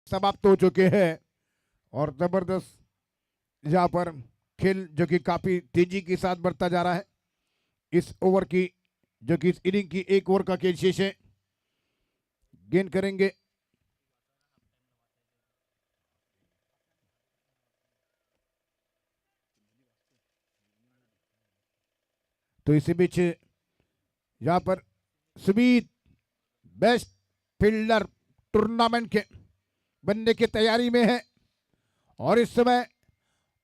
समाप्त हो चुके हैं और जबरदस्त यहाँ पर खेल जो कि काफी तेजी के साथ बढ़ता जा रहा है। इस ओवर की जो कि इस इनिंग की एक ओवर का खेल शेष है। गेंद करेंगे तो इसी बीच यहाँ पर सुमीत बेस्ट फील्डर टूर्नामेंट के बनने की तैयारी में है और इस समय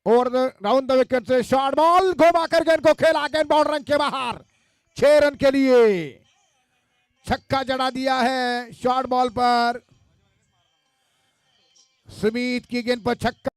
over the round the wicket से शॉर्ट बॉल घुमाकर गेंद को खेला, गेंद बाउंड रन के बाहर। 6 रन के लिए छक्का जड़ा दिया है शॉर्ट बॉल पर। सुमीत की गेंद पर छक्का।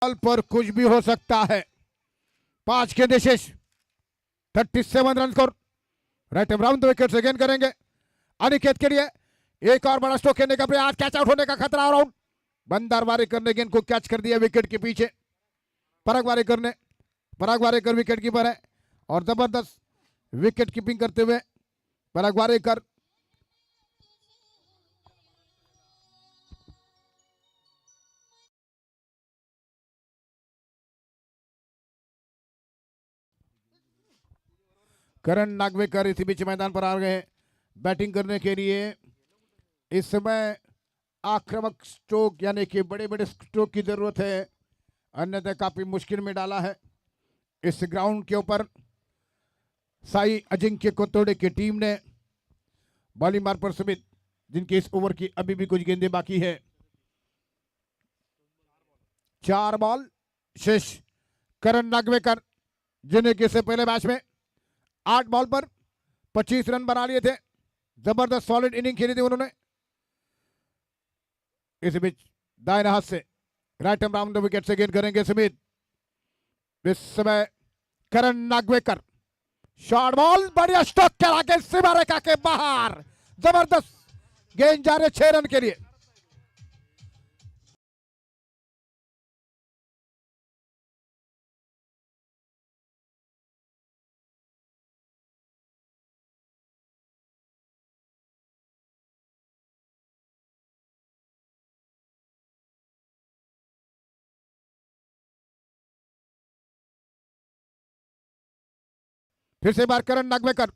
बॉल पर कुछ भी हो सकता है। 5 गेंदें शेष, 37 run score. Right round the wicket से गेंद करेंगे अनिकेत के लिए। एक और बड़ा स्ट्रोक खेलने का प्रयास, कैच आउट होने का खतरा। आउट। बंदर वारेकर ने गेंद को कैच कर दिया विकेट के पीछे। पराग वारेकर विकेट कीपर है और जबरदस्त विकेट कीपिंग करते हुए पराग वारेकर करण नागवेकर इसी बीच मैदान पर आ गए बैटिंग करने के लिए। इस समय आक्रामक स्ट्रोक यानी कि बड़े बड़े स्ट्रोक की जरूरत है, अन्यथा काफी मुश्किल में डाला है इस ग्राउंड के ऊपर साई अजिंक्य कोतोड़े की टीम ने। बॉलिंग मार पर सुमित, जिनकी इस ओवर की अभी भी कुछ गेंदें बाकी है। 4 बॉल शेष। करण नागवेकर जिन्हें कि इससे पहले मैच में 8 बॉल पर 25 रन बना लिए थे। जबरदस्त सॉलिड इनिंग खेली थी उन्होंने। इस बीच दाहिने हाथ से right hand round the wicket से गेंद करेंगे सुमित। इस समय करण नागवेकर शॉर्ट बॉल, बढ़िया स्ट्रोक करा के सीमा रेखा के बाहर। जबरदस्त गेंद जा रहे 6 रन के लिए। फिर से बार करण नागवेकर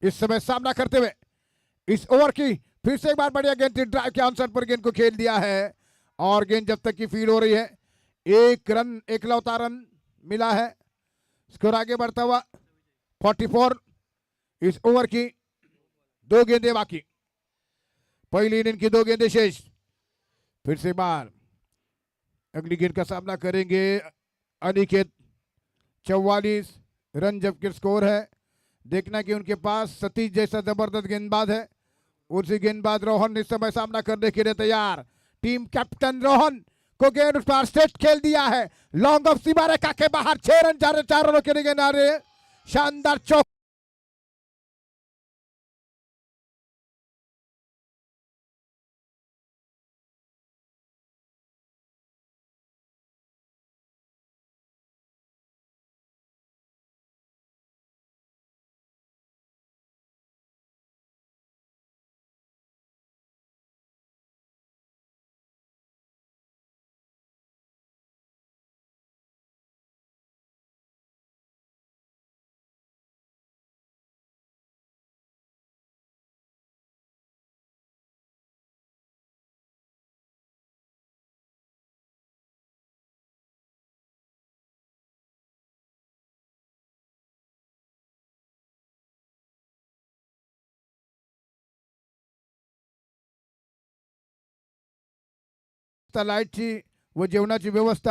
इस समय सामना करते हुए इस ओवर की फिर से एक बार बढ़िया गेंद थी, ड्राइव के आंसर पर गेंद को खेल दिया है और गेंद जब तक की फील्ड हो रही है 1 रन, एकलौता रन मिला है। स्कोर आगे बढ़ता हुआ 44। इस ओवर की 2 गेंदें बाकी, पहली इनिंग की 2 गेंदें शेष। फिर से बार अगली गेंद का सामना करेंगे अनिकेत। 44 रन जबकि स्कोर है। देखना कि उनके पास सतीश जैसा जबरदस्त गेंदबाज है। उसी गेंदबाज रोहन इस समय सामना करने के लिए तैयार। टीम कैप्टन रोहन को गेंद उस पर स्ट्रेट खेल दिया है, लॉन्ग ऑफ सीमा रेखा के बाहर। 6 रन 4 रनों के लिए गेंद आ रहे हैं। शानदार चौक। लाईटची व जेवणाची व्यवस्था